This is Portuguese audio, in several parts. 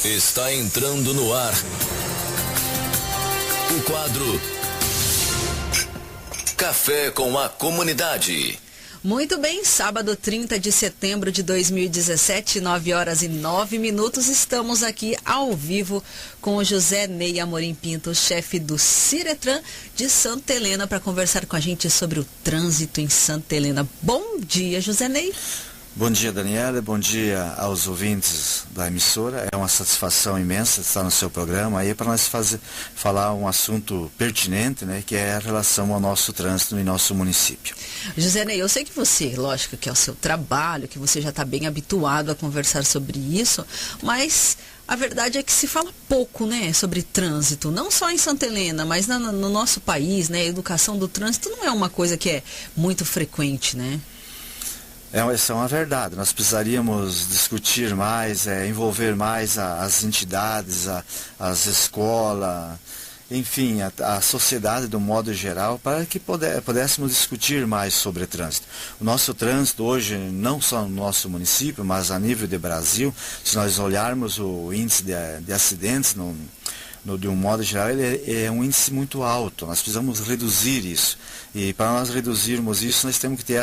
Está entrando no ar o quadro Café com a Comunidade. Muito bem, sábado 30 de setembro de 2017, 9 horas e 9 minutos, estamos aqui ao vivo com o José Ney Amorim Pinto, chefe do Ciretran de Santa Helena, para conversar com a gente sobre o trânsito em Santa Helena. Bom dia, José Ney. Bom dia, Daniela, bom dia aos ouvintes da emissora. É uma satisfação imensa estar no seu programa aí para nós falar um assunto pertinente, né, que é a relação ao nosso trânsito em nosso município. José Ney, eu sei que você, lógico que é o seu trabalho, que você já está bem habituado a conversar sobre isso, mas a verdade é que se fala pouco, né, sobre trânsito, não só em Santa Helena, mas no nosso país, né, a educação do trânsito não é uma coisa que é muito frequente, né? Essa é uma verdade. Nós precisaríamos discutir mais, envolver mais as entidades, as escolas, enfim, a sociedade do modo geral, para que pudéssemos discutir mais sobre trânsito. O nosso trânsito hoje, não só no nosso município, mas a nível de Brasil, se nós olharmos o índice de acidentes de um modo geral, ele é um índice muito alto. Nós precisamos reduzir isso. E para nós reduzirmos isso, nós temos que ter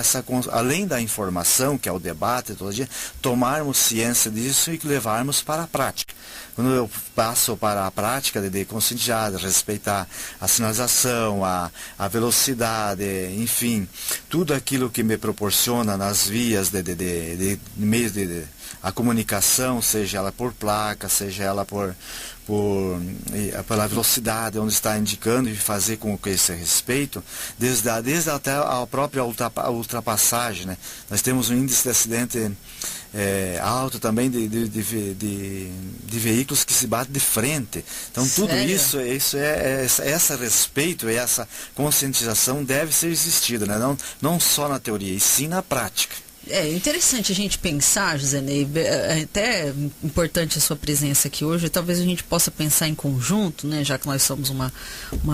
além da informação, que é o debate todo dia, tomarmos ciência disso e levarmos para a prática. Quando eu passo para a prática de conscientizar, de respeitar a sinalização, a velocidade, enfim, tudo aquilo que me proporciona nas vias de meios a comunicação, seja ela por placa, seja ela pela velocidade onde está indicando, e fazer com que esse respeito, desde até a própria ultrapassagem, né? Nós temos um índice de acidente alto também de veículos que se batem de frente. Então tudo isso esse respeito e essa conscientização deve ser existida, né? Não só na teoria, e sim na prática. É interessante a gente pensar, José Ney, é até importante a sua presença aqui hoje, talvez a gente possa pensar em conjunto, né, já que nós somos uma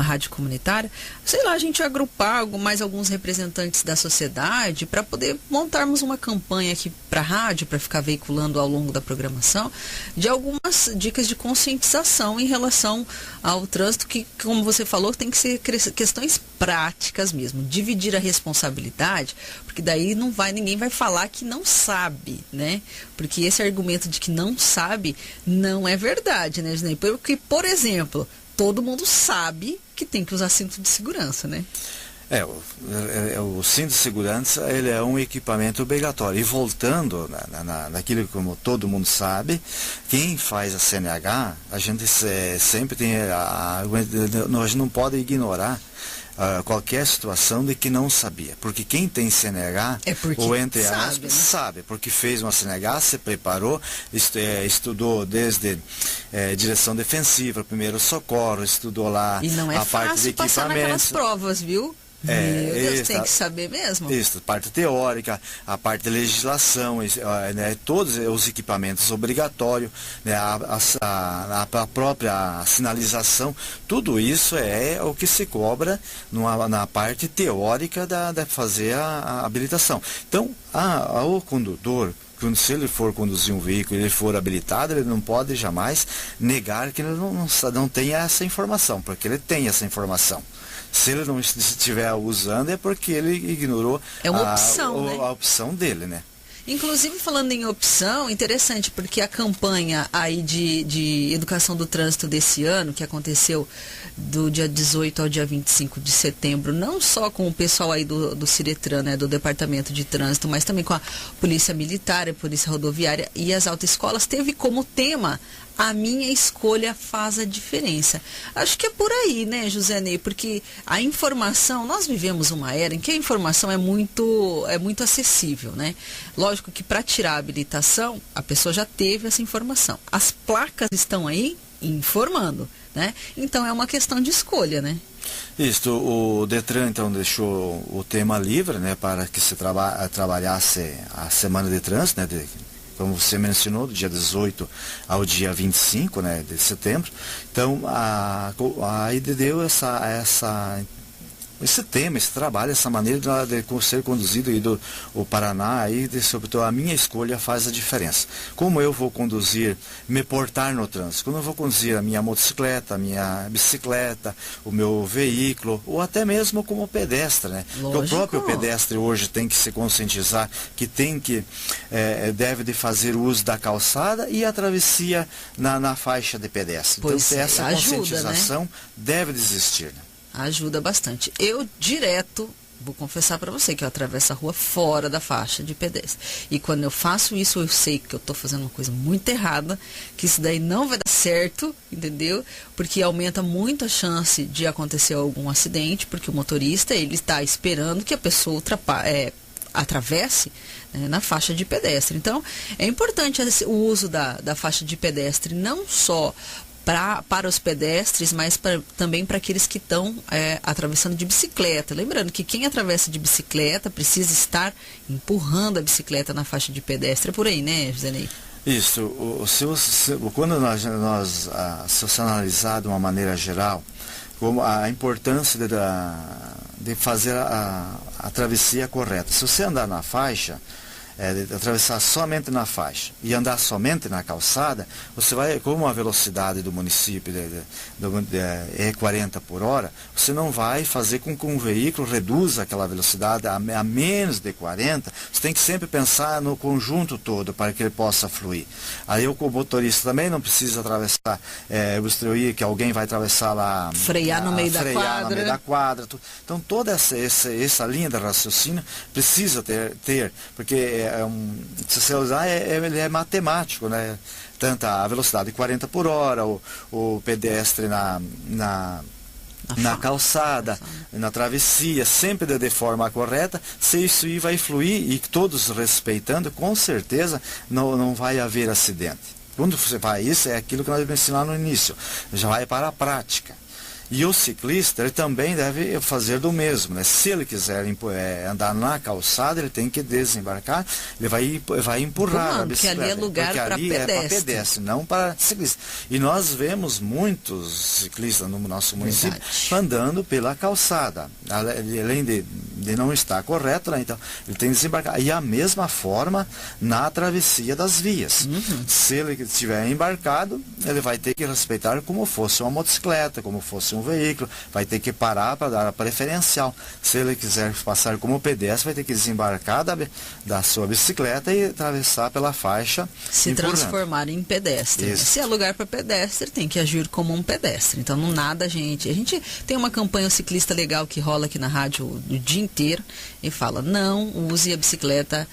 rádio comunitária, sei lá, a gente agrupar mais alguns representantes da sociedade para poder montarmos uma campanha aqui para a rádio, para ficar veiculando ao longo da programação, de algumas dicas de conscientização em relação ao trânsito, que, como você falou, tem que ser questões práticas mesmo, dividir a responsabilidade, porque daí ninguém vai falar que não sabe, né? Porque esse argumento de que não sabe não é verdade, né, Gisnei? Porque, por exemplo, todo mundo sabe que tem que usar cinto de segurança, né? O cinto de segurança, ele é um equipamento obrigatório. E voltando naquilo que, como todo mundo sabe, quem faz a CNH, a gente sempre tem nós não pode ignorar qualquer situação de que não sabia, porque quem tem CNH, ou entre aspas, sabe, porque fez uma CNH, se preparou, estudou desde direção defensiva, primeiro socorro, estudou lá a parte de equipamentos. Passar naquelas provas, viu? Meu Deus, tem que saber mesmo. Isso, a parte teórica, a parte de legislação, né, todos os equipamentos obrigatórios, né, a própria sinalização, tudo isso é o que se cobra na parte teórica de fazer a habilitação. Então, o condutor, se ele for conduzir um veículo, ele for habilitado, ele não pode jamais negar que ele não tenha essa informação, porque ele tem essa informação. Se ele não estiver usando, é porque ele ignorou a opção dele, né? Inclusive, falando em opção, interessante, porque a campanha aí de educação do trânsito desse ano, que aconteceu do dia 18 ao dia 25 de setembro, não só com o pessoal aí do Ciretran, né, do Departamento de Trânsito, mas também com a Polícia Militar, a Polícia Rodoviária e as autoescolas, teve como tema: a minha escolha faz a diferença. Acho que é por aí, né, José Ney? Porque a informação, nós vivemos uma era em que a informação é muito acessível, né? Lógico que para tirar a habilitação, a pessoa já teve essa informação. As placas estão aí informando, né? Então é uma questão de escolha, né? Isso, o Detran então deixou o tema livre, né, para que se trabalhasse a semana de trânsito, né, como você mencionou, do dia 18 ao dia 25, né, de setembro. Então, aí deu esse tema, esse trabalho, essa maneira de ser conduzido aí o Paraná, aí, sobretudo a minha escolha faz a diferença. Como eu vou conduzir, me portar no trânsito, como eu vou conduzir a minha motocicleta, a minha bicicleta, o meu veículo, ou até mesmo como pedestre, né? Porque o próprio pedestre hoje tem que se conscientizar que deve de fazer uso da calçada e a travessia na faixa de pedestre. Pois então, essa ajuda, conscientização, né? deve de existir. Né? Ajuda bastante. Eu direto, vou confessar para você que eu atravesso a rua fora da faixa de pedestre. E quando eu faço isso, eu sei que eu estou fazendo uma coisa muito errada, que isso daí não vai dar certo, entendeu? Porque aumenta muito a chance de acontecer algum acidente, porque o motorista, ele está esperando que a pessoa atravesse, né, na faixa de pedestre. Então, é importante o uso da faixa de pedestre, não só para os pedestres, mas também para aqueles que estão atravessando de bicicleta. Lembrando que quem atravessa de bicicleta precisa estar empurrando a bicicleta na faixa de pedestre. É por aí, né, José Ney? Isso. Quando se você analisar de uma maneira geral, como a importância de fazer a travessia correta. Se você andar na faixa, de atravessar somente na faixa e andar somente na calçada, você vai, como a velocidade do município é 40 por hora, você não vai fazer com que um veículo reduza aquela velocidade a menos de 40, você tem que sempre pensar no conjunto todo para que ele possa fluir. Aí o motorista também não precisa atravessar, que alguém vai atravessar lá, frear no meio da quadra. Então toda essa linha de raciocínio precisa ter, porque se você usar, ele é matemático, né? Tanto a velocidade de 40 por hora, o pedestre na calçada, na travessia, sempre de forma correta, se isso aí vai fluir e todos respeitando, com certeza não vai haver acidente. Quando você faz isso, é aquilo que nós ensinamos no início, já vai para a prática. E o ciclista, ele também deve fazer do mesmo, né? Se ele quiser andar na calçada, ele tem que desembarcar, ele vai empurrar a bicicleta. Porque ali é lugar para pedestre, não para ciclista. E nós vemos muitos ciclistas no nosso município andando pela calçada, além de não estar correto, né? Então ele tem que desembarcar. E a mesma forma na travessia das vias. Se ele estiver embarcado, ele vai ter que respeitar como fosse uma motocicleta, como fosse um veículo, vai ter que parar para dar a preferencial. Se ele quiser passar como pedestre, vai ter que desembarcar da sua bicicleta e atravessar pela faixa. Se transformar em pedestre. Né? Se é lugar para pedestre, tem que agir como um pedestre. Então não nada, gente. A gente tem uma campanha ciclista legal que rola aqui na rádio o dia inteiro e fala: não use a bicicleta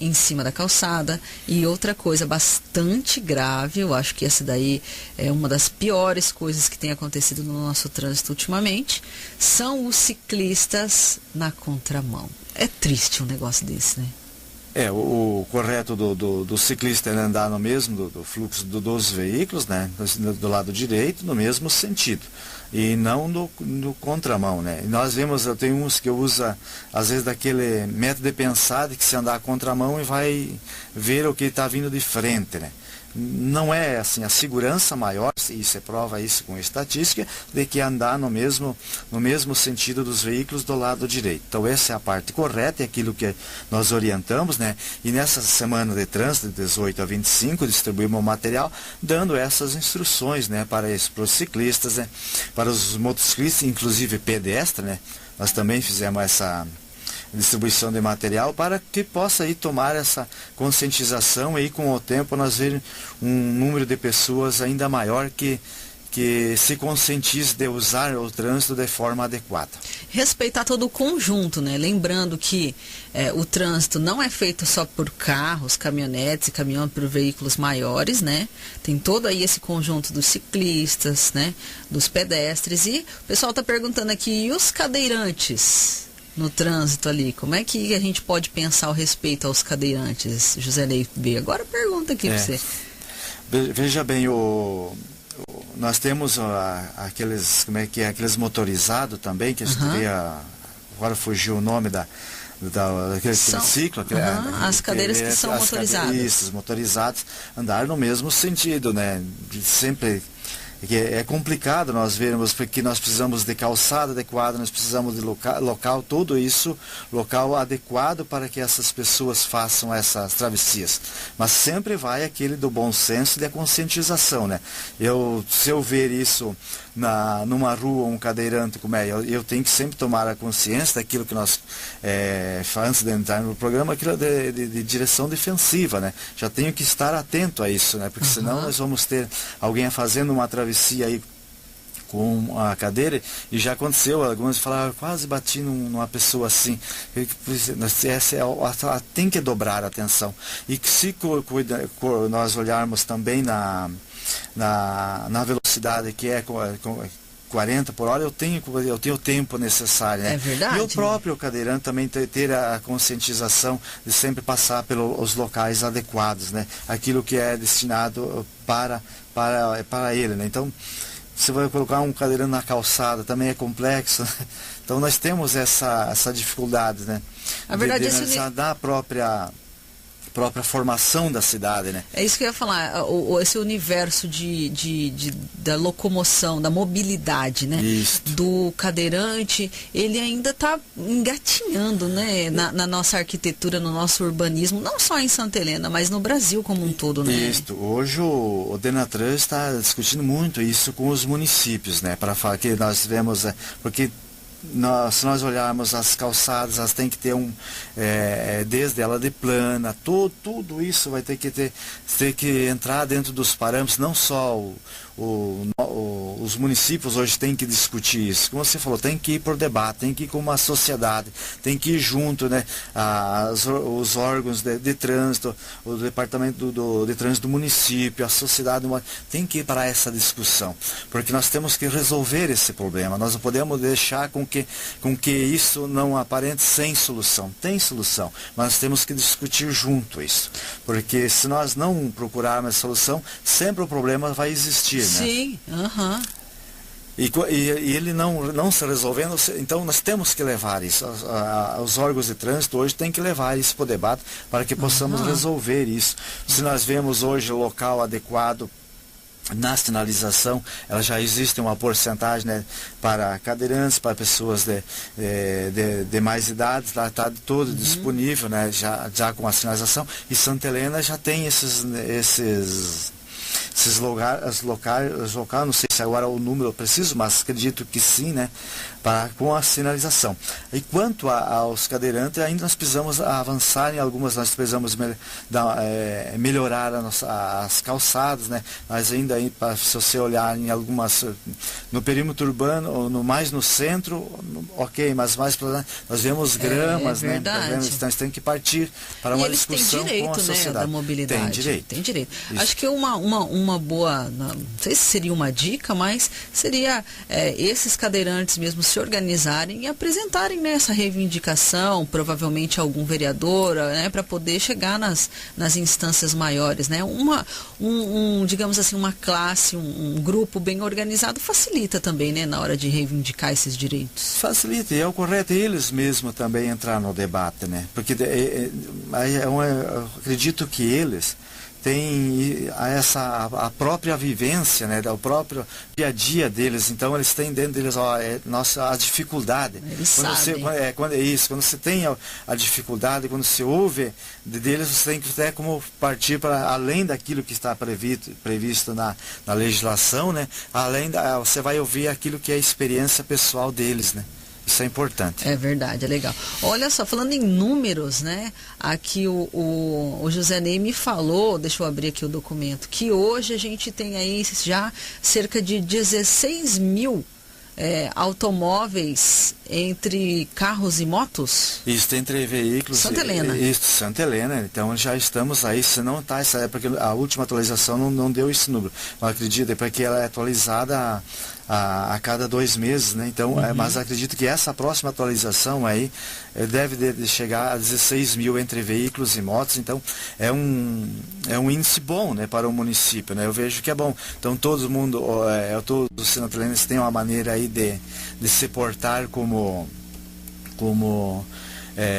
em cima da calçada. E outra coisa bastante grave, eu acho que essa daí é uma das piores coisas que tem acontecido no nosso trânsito ultimamente, são os ciclistas na contramão. É triste um negócio desse, né? O correto do ciclista é andar no mesmo do fluxo dos veículos, né? Do lado direito, no mesmo sentido. E não no contramão, né? E nós vemos, eu tenho uns que usa, às vezes, daquele método de pensar de que se andar a contramão e vai ver o que está vindo de frente, né? Não é assim, a segurança maior, e você prova isso com estatística, de que andar no mesmo sentido dos veículos do lado direito. Então essa é a parte correta, é aquilo que nós orientamos, né? E nessa semana de trânsito, de 18 a 25, distribuímos o material, dando essas instruções, né, para os ciclistas, né, para os motociclistas, inclusive pedestres, né? Nós também fizemos essa distribuição de material para que possa aí tomar essa conscientização e com o tempo nós vermos um número de pessoas ainda maior que se conscientize de usar o trânsito de forma adequada. Respeitar todo o conjunto, né? Lembrando que o trânsito não é feito só por carros, caminhonetes e caminhões, por veículos maiores, né? Tem todo aí esse conjunto dos ciclistas, né? Dos pedestres. E o pessoal está perguntando aqui, e os cadeirantes no trânsito ali? Como é que a gente pode pensar a respeito aos cadeirantes, José Ney B? Agora pergunta aqui para você. Veja bem, nós temos aqueles motorizados também, que a gente vê, agora fugiu o nome daquele ciclo. As cadeiras que são motorizadas. Isso, motorizados, andar no mesmo sentido, né? Sempre É complicado nós vermos, porque nós precisamos de calçada adequada, nós precisamos de local, tudo isso, local adequado para que essas pessoas façam essas travessias. Mas sempre vai aquele do bom senso e da conscientização, né? Se eu ver isso numa rua, um cadeirante, como é, eu tenho que sempre tomar a consciência daquilo que nós, antes de entrar no programa, aquilo de direção defensiva, né? Já tenho que estar atento a isso, né? Porque senão nós vamos ter alguém fazendo uma travessia aí com a cadeira, e já aconteceu, alguns falaram, quase bati numa pessoa assim. Tem que dobrar a atenção. E que se nós olharmos também na velocidade que é 40 por hora, eu tenho o tempo necessário, né? É verdade. E o próprio cadeirante também ter a conscientização de sempre passar pelos locais adequados, né? Aquilo que é destinado para ele, né? Então, você vai colocar um cadeirante na calçada, também é complexo, né? Então nós temos essa dificuldade, né? A verdade da própria formação da cidade, né? É isso que eu ia falar, esse universo da locomoção, da mobilidade, né? Isso. Do cadeirante, ele ainda está engatinhando, né? Na nossa arquitetura, no nosso urbanismo, não só em Santa Helena, mas no Brasil como um todo, né? Isso. Hoje o Denatran está discutindo muito isso com os municípios, né? Para falar que nós vemos, porque se nós olharmos as calçadas, elas têm que ter desde ela de plana, tudo isso vai ter que entrar dentro dos parâmetros, não só os municípios hoje têm que discutir isso. Como você falou, tem que ir por debate, tem que ir com uma sociedade, tem que ir junto, né? Os órgãos de trânsito, o departamento de trânsito do município, a sociedade, tem que ir para essa discussão, porque nós temos que resolver esse problema. Nós não podemos deixar com que isso não aparente sem solução. Tem solução, mas nós temos que discutir junto isso, porque se nós não procurarmos a solução, sempre o problema vai existir. Sim, E ele não se resolvendo, então nós temos que levar isso. Os órgãos de trânsito hoje têm que levar isso para o debate para que possamos resolver isso. Se nós vemos hoje o local adequado na sinalização, ela já existe uma porcentagem, né, para cadeirantes, para pessoas de mais idade, está todo disponível, né, já com a sinalização, e Santa Helena já tem esses locais, não sei se agora o número preciso, mas acredito que sim, né, com a sinalização. E quanto aos cadeirantes, ainda nós precisamos avançar em algumas, nós precisamos melhorar as calçadas, né, mas ainda se você olhar em algumas, no perímetro urbano, ou mais no centro, ok, mas mais para lá, nós vemos gramas, né, então nós temos que partir para uma discussão com a sociedade. Né, da mobilidade. Tem direito. Isso. Acho que uma boa, não sei se seria uma dica, mas seria esses cadeirantes mesmo se organizarem e apresentarem, né, essa reivindicação, provavelmente a algum vereador, né, para poder chegar nas instâncias maiores, né? Digamos assim, uma classe, um grupo bem organizado facilita também, né, na hora de reivindicar esses direitos. Facilita, e é o correto eles mesmos também entrar no debate, né? Porque eu acredito que eles tem a própria vivência, né, o próprio dia a dia deles, então eles têm dentro deles a dificuldade. Eles sabem. Quando você tem a dificuldade, quando você ouve deles, você tem que até como partir para além daquilo que está previsto na legislação, né, você vai ouvir aquilo que é a experiência pessoal deles, né. Isso é importante. É verdade, é legal. Olha só, falando em números, né? Aqui o José Ney me falou, deixa eu abrir aqui o documento, que hoje a gente tem aí já cerca de 16 mil automóveis entre carros e motos? Isso, entre veículos. Santa Helena. Isso, Santa Helena. Então já estamos aí, se não está essa época, a última atualização não deu esse número. Eu acredito, porque ela é atualizada a cada 2 meses, né? Então, mas acredito que essa próxima atualização aí deve chegar a 16 mil entre veículos e motos. Então, é um índice bom, né, para o município, né? Eu vejo que é bom. Então, todo mundo, todos os santalenenses têm uma maneira aí de se portar como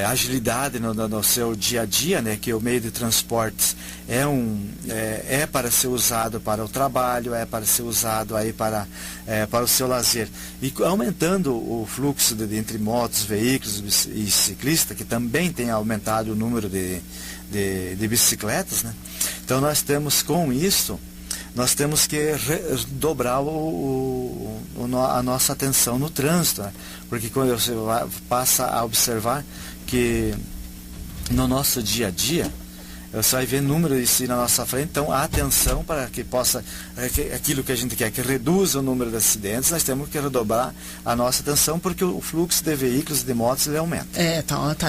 agilidade no seu dia a dia, né, que o meio de transportes é para ser usado para o trabalho, é para ser usado aí para o seu lazer. E aumentando o fluxo entre motos, veículos e ciclistas, que também tem aumentado o número de bicicletas, né? Então nós temos com isso, nós temos que dobrar a nossa atenção no trânsito, né? Porque quando você passa a observar que no nosso dia a dia, você vai ver números na nossa frente, então a atenção para que possa, aquilo que a gente quer, que reduza o número de acidentes, nós temos que redobrar a nossa atenção, porque o fluxo de veículos e de motos ele aumenta.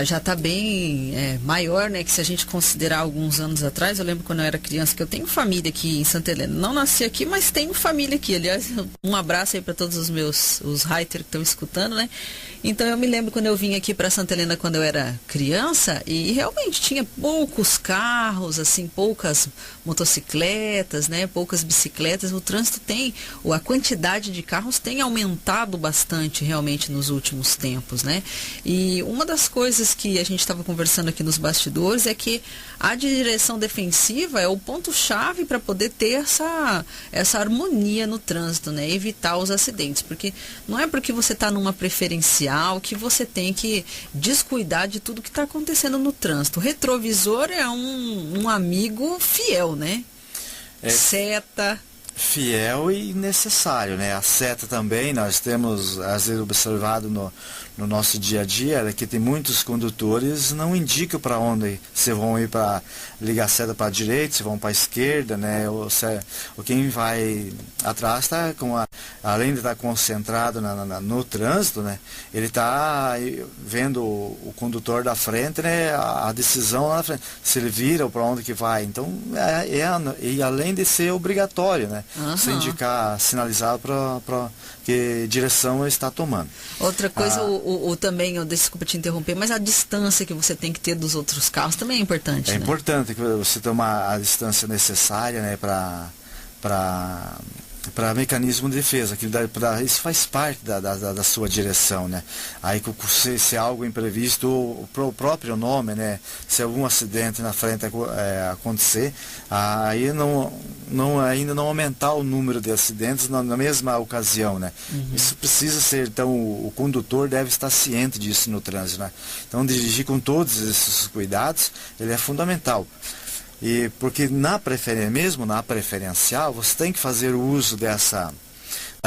Já está bem maior, né, que se a gente considerar alguns anos atrás, eu lembro quando eu era criança, que eu tenho família aqui em Santa Helena, não nasci aqui, mas tenho família aqui, aliás, um abraço aí para todos os haters que estão escutando, né, então eu me lembro quando eu vim aqui para Santa Helena quando eu era criança, e realmente tinha poucos carros, assim, poucas motocicletas, né, poucas bicicletas. O trânsito a quantidade de carros tem aumentado bastante realmente nos últimos tempos, né? E uma das coisas que a gente estava conversando aqui nos bastidores é que a direção defensiva é o ponto-chave para poder ter essa harmonia no trânsito, né? Evitar os acidentes, porque não é porque você está numa preferencial que você tem que descuidar de tudo que está acontecendo no trânsito. O retrovisor é um amigo fiel, né? Seta. Fiel e necessário, né? A seta também, nós temos, às vezes, observado no nosso dia a dia, que tem muitos condutores não indicam para onde se vão ir, para ligar a seta para a direita, se vão para a esquerda, né? Ou quem vai atrás está além de estar concentrado no trânsito, né? Ele está vendo o condutor da frente, né? A decisão lá na frente, se ele vira ou para onde que vai. Então, e além de ser obrigatório, né? Você indicar, sinalizar para que direção está tomando. Outra coisa, também, desculpa te interromper, mas a distância que você tem que ter dos outros carros também é importante, né? É importante que você tomar a distância necessária, né, para mecanismo de defesa, isso faz parte da sua direção, né? Aí se algo imprevisto, o próprio nome, né? Se algum acidente na frente acontecer, aí ainda não aumentar o número de acidentes na mesma ocasião, né? Isso precisa ser, então o condutor deve estar ciente disso no trânsito, né? Então dirigir com todos esses cuidados, ele é fundamental. E porque mesmo na preferencial, você tem que fazer o uso da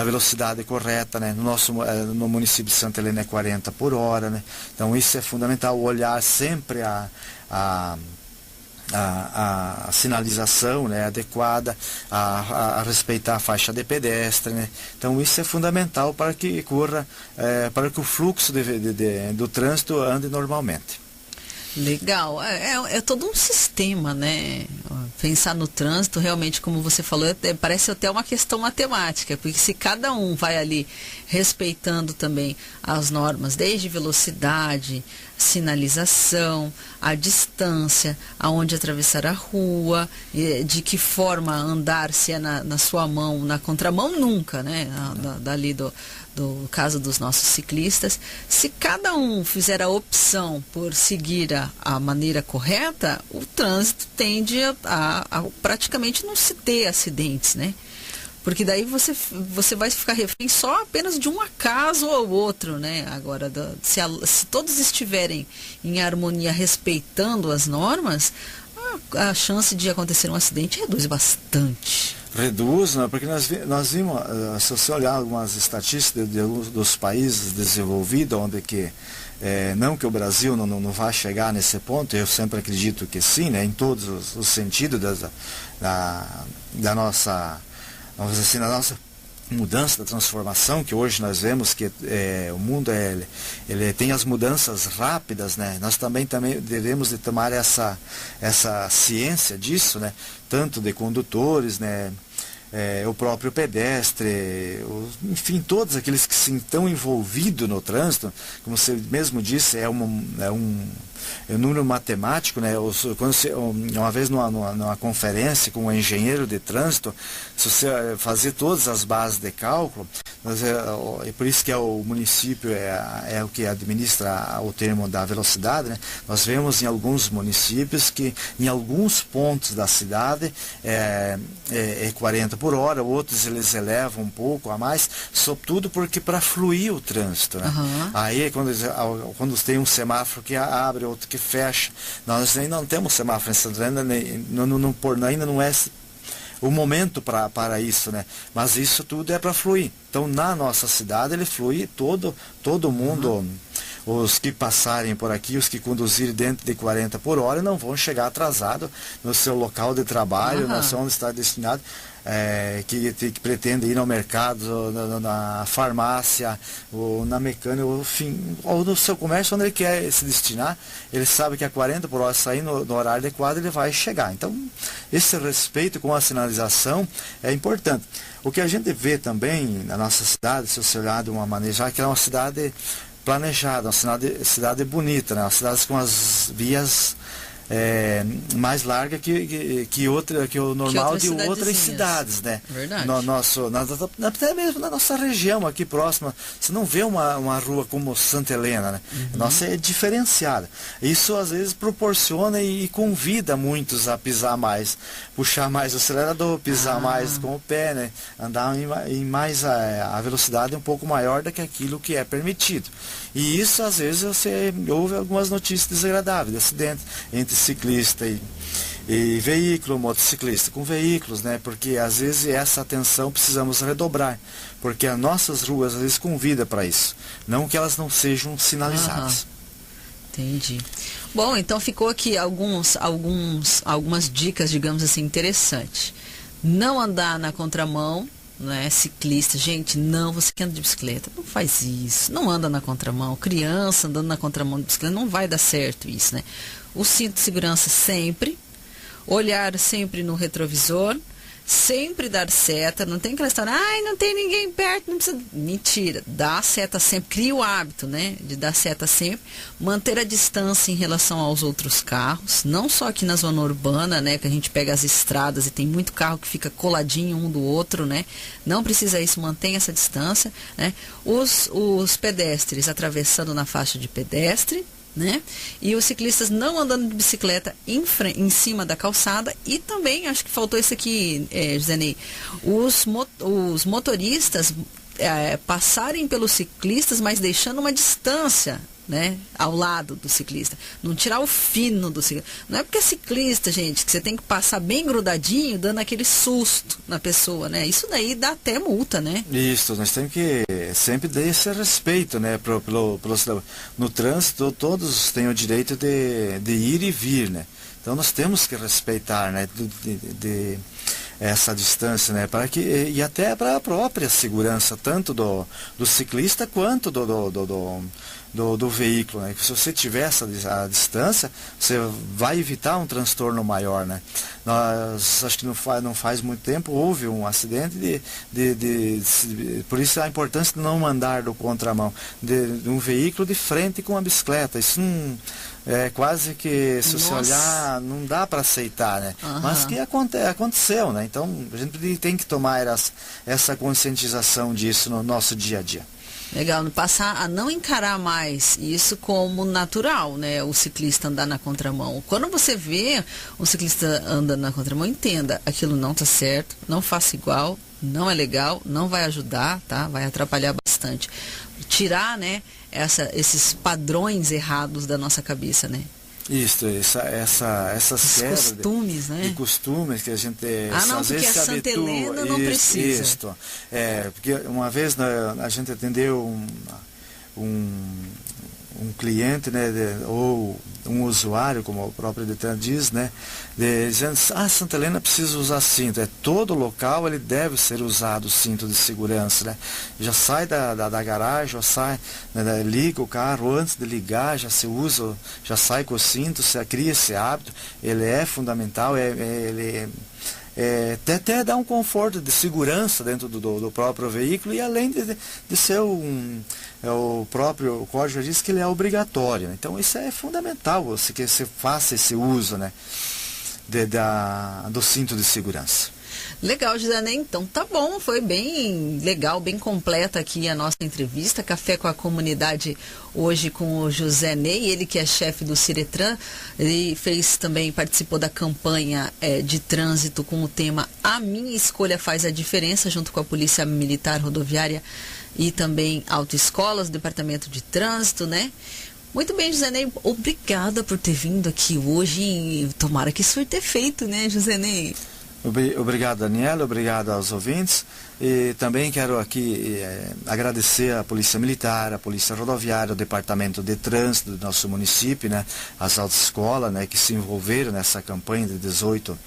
velocidade correta, né? No município de Santa Helena é 40 por hora, né? Então isso é fundamental, olhar sempre a sinalização, né, adequada, a respeitar a faixa de pedestre, né? Então isso é fundamental para que para que o fluxo do trânsito ande normalmente. Legal, é todo um sistema, né? Pensar no trânsito, realmente, como você falou, parece até uma questão matemática, porque se cada um vai ali respeitando também as normas, desde velocidade, sinalização, a distância, aonde atravessar a rua, de que forma andar, se é na sua mão, na contramão, nunca, né? Dali do caso dos nossos ciclistas, se cada um fizer a opção por seguir a maneira correta, o trânsito tende a praticamente não se ter acidentes, né? Porque daí você vai ficar refém só apenas de um acaso ou outro, né? Agora, se todos estiverem em harmonia, respeitando as normas, a chance de acontecer um acidente reduz bastante. Reduz, né? Porque nós vimos, se você olhar algumas estatísticas dos países desenvolvidos, onde não que o Brasil não vai chegar nesse ponto, eu sempre acredito que sim, né? Em todos os sentidos da nossa, vamos dizer assim, da nossa mudança, da transformação, que hoje nós vemos que o mundo ele tem as mudanças rápidas, né? Nós também devemos de tomar essa ciência disso, né? Tanto de condutores, né? O próprio pedestre, enfim, todos aqueles que se estão envolvidos no trânsito, como você mesmo disse, é um número matemático, né? Uma vez numa conferência com um engenheiro de trânsito, se você fazer todas as bases de cálculo, E por isso que o município é o que administra o termo da velocidade, né? Nós vemos em alguns municípios que em alguns pontos da cidade é 40 por hora, outros eles elevam um pouco a mais, sobretudo porque para fluir o trânsito, né? Uhum. Aí quando tem um semáforo que abre, outro que fecha, nós ainda não temos semáforo em Santana, ainda não é o momento para isso, né? Mas isso tudo é para fluir. Então, na nossa cidade, ele flui todo mundo, os que passarem por aqui, os que conduzirem dentro de 40 por hora, não vão chegar atrasados no seu local de trabalho, na onde está destinado. Que pretende ir ao mercado, na farmácia, ou na mecânica, ou no seu comércio, onde ele quer se destinar, ele sabe que a 40 por hora, sair no horário adequado, ele vai chegar. Então, esse respeito com a sinalização é importante. O que a gente vê também na nossa cidade, se você olhar de uma maneira, já que é uma cidade planejada, uma cidade bonita, né? Uma cidade com as vias mais larga que o normal de outras cidades, né? Verdade. Até mesmo na nossa região aqui próxima, você não vê uma rua como Santa Helena, né? Nossa é diferenciada. Isso às vezes proporciona e convida muitos a pisar mais, puxar mais o acelerador, pisar mais com o pé, né? Andar em mais a velocidade um pouco maior do que aquilo que é permitido. E isso às vezes você ouve algumas notícias desagradáveis de acidentes entre ciclista e veículo, motociclista com veículos, né? Porque às vezes essa atenção precisamos redobrar, porque as nossas ruas às vezes convidam para isso, não que elas não sejam sinalizadas. Entendi. Bom, então ficou aqui algumas dicas, digamos assim, interessantes. Não andar na contramão, né? Ciclista, gente, não, você que anda de bicicleta, não faz isso, não anda na contramão. Criança andando na contramão de bicicleta, não vai dar certo isso, né? O cinto de segurança sempre, olhar sempre no retrovisor, sempre dar seta, não tem aquela história, não tem ninguém perto, não precisa. Mentira, dá seta sempre, cria o hábito, né, de dar seta sempre, manter a distância em relação aos outros carros, não só aqui na zona urbana, né, que a gente pega as estradas e tem muito carro que fica coladinho um do outro, né, não precisa isso, mantém essa distância, né, os pedestres atravessando na faixa de pedestre, né? E os ciclistas não andando de bicicleta em cima da calçada. E também, acho que faltou isso aqui, José Ney, os motoristas passarem pelos ciclistas, mas deixando uma distância, né, ao lado do ciclista, não tirar o fino do ciclista. Não é porque é ciclista, gente, que você tem que passar bem grudadinho, dando aquele susto na pessoa, né? Isso daí dá até multa, né? Isso, nós temos que sempre dar esse respeito, né? No trânsito, todos têm o direito de ir e vir, né? Então nós temos que respeitar, né? De essa distância, né? E até para a própria segurança, tanto do ciclista quanto do veículo, né? Se você tiver a distância, você vai evitar um transtorno maior, né? Acho que não faz muito tempo houve um acidente por isso a importância de não andar do contramão de um veículo de frente com uma bicicleta. Isso não é quase que, se você olhar, não dá para aceitar, né? Mas que aconteceu, né? Então a gente tem que tomar essa conscientização disso no nosso dia a dia. Legal, passar a não encarar mais isso como natural, né? O ciclista andar na contramão. Quando você vê um ciclista andando na contramão, entenda, aquilo não está certo, não faça igual, não é legal, não vai ajudar, tá? Vai atrapalhar bastante. Tirar, né, esses padrões errados da nossa cabeça, né? Isso, essas quebras costumes, né? De costumes que a gente não, às porque vezes a se Santa habitua. Helena não precisa. Isso, porque uma vez a gente atendeu um cliente, né, ou um usuário, como o próprio Detran diz, né, dizendo, Santa Helena precisa usar cinto. Todo local ele deve ser usado o cinto de segurança, né? Já sai da garagem, já sai, né, liga o carro, antes de ligar já se usa, já sai com o cinto, você cria esse hábito, ele é fundamental, até dá um conforto de segurança dentro do próprio veículo, e além de ser o próprio código diz que ele é obrigatório, né? Então isso é fundamental, que você faça esse uso, né, do cinto de segurança. Legal, José Ney. Então tá bom, foi bem legal, bem completa aqui a nossa entrevista. Café com a Comunidade hoje com o José Ney, ele que é chefe do Ciretran. Ele participou da campanha de trânsito com o tema A Minha Escolha Faz a Diferença, junto com a Polícia Militar Rodoviária e também autoescolas, o Departamento de Trânsito, né? Muito bem, José Ney, obrigada por ter vindo aqui hoje e tomara que surta efeito, né, José Ney? Obrigado, Daniela, obrigado aos ouvintes. E também quero aqui agradecer à Polícia Militar, à Polícia Rodoviária, ao Departamento de Trânsito do nosso município, né, as autoescolas, né, que se envolveram nessa campanha de 18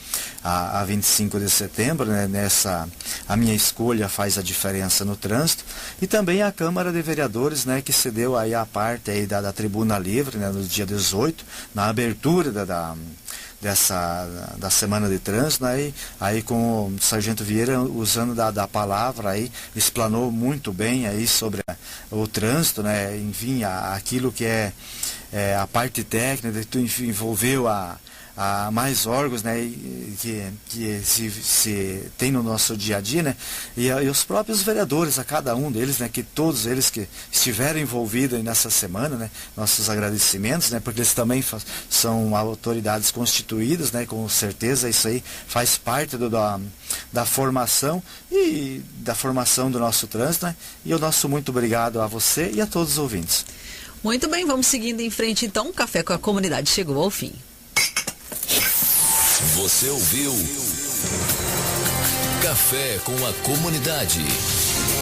a 25 de setembro, né, A Minha Escolha Faz a Diferença no Trânsito, e também a Câmara de Vereadores, né, que cedeu aí a parte aí da Tribuna Livre, né, no dia 18, na abertura da semana de trânsito, né? Aí com o Sargento Vieira usando da palavra aí, explanou muito bem aí sobre o trânsito, né? Enfim, aquilo que é a parte técnica, que envolveu a mais órgãos, né, que se tem no nosso dia a dia, né, e os próprios vereadores, a cada um deles, né, que todos eles que estiveram envolvidos nessa semana, né, nossos agradecimentos, né, porque eles também são autoridades constituídas, né, com certeza isso aí faz parte da formação e da formação do nosso trânsito, né, e o nosso muito obrigado a você e a todos os ouvintes. Muito bem, vamos seguindo em frente então, o Café com a Comunidade chegou ao fim. Você ouviu Café com a Comunidade.